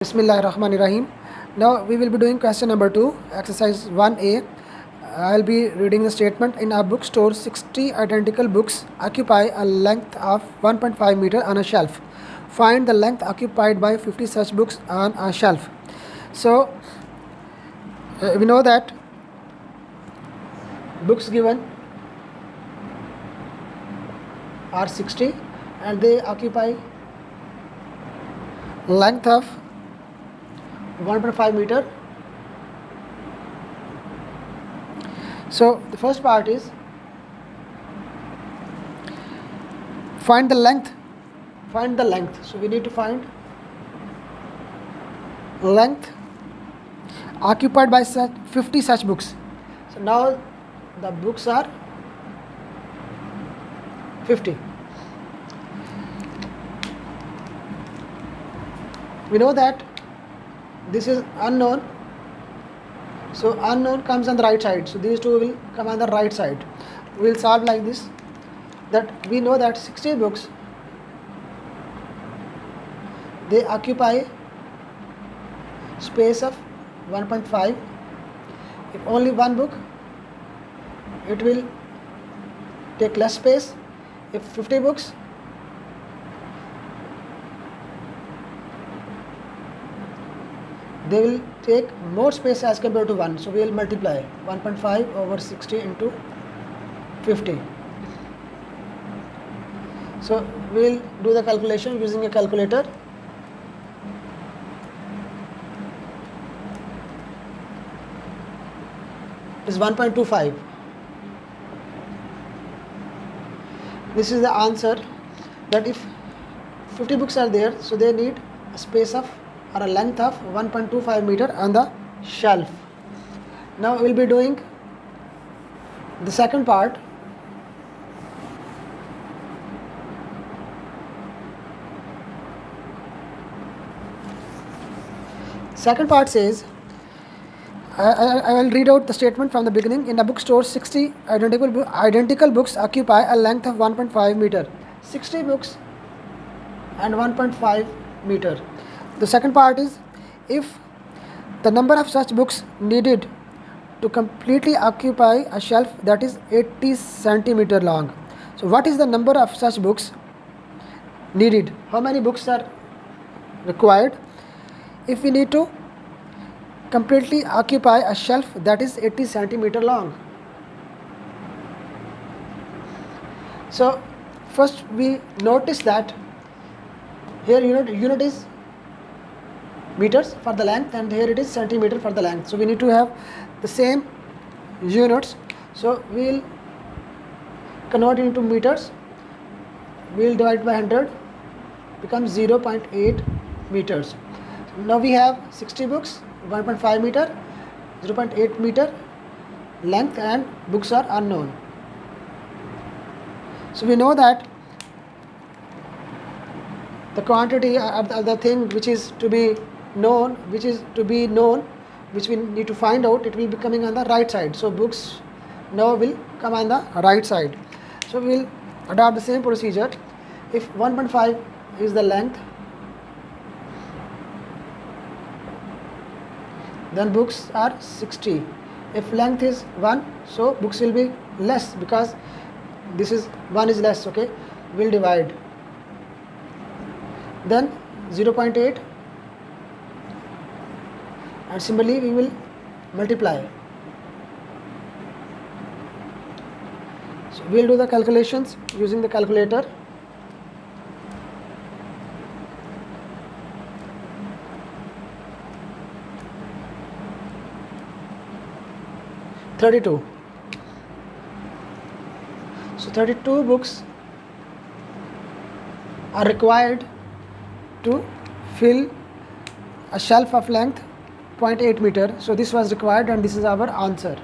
Bismillahirrahmanirrahim. Now we will be doing question number 2, exercise 1A. I'll be reading the statement. In a bookstore, 60 identical books occupy a length of 1.5 meter on a shelf. Find the length occupied by 50 such books on a shelf. So we know that books given are 60 and they occupy length of 1.5 meter. So the first part is find the length. So we need to find length occupied by 50 such books. So now the books are 50. We know that this is unknown, so unknown comes on the right side, so these two will come on the right side. We will solve like this, that we know that 60 books, they occupy space of 1.5. if only one book, it will take less space. If 50 books, they will take more space as compared to 1. So we will multiply 1.5 over 60 into 50. So we will do the calculation using a calculator. It is 1.25. This is the answer, that if 50 books are there, so they need a space of or a length of 1.25 meter on the shelf. Now we will be doing the second part. Second part says, I will read out the statement from the beginning. In a bookstore, 60 identical books occupy a length of 1.5 meter. 60 books and 1.5 meter. The second part is, if the number of such books needed to completely occupy a shelf that is 80 centimeter long. So what is the number of such books needed? How many books are required if we need to completely occupy a shelf that is 80 centimeter long? So first we notice that here unit is meters for the length and here it is centimeter for the length. So we need to have the same units. So we will convert it into meters. We will divide by 100, becomes 0.8 meters. Now we have 60 books, 1.5 meter, 0.8 meter length, and books are unknown. So we know that the quantity of the thing which is to be known, which we need to find out, it will be coming on the right side. So books now will come on the right side. So we will adopt the same procedure. If 1.5 is the length, then books are 60. If length is 1, so books will be less, because this is 1 is less. Okay, we will divide, then 0.8, and similarly we will multiply. So we will do the calculations using the calculator. (32). So 32 books are required to fill a shelf of length 0.8 meter. So this was required and this is our answer.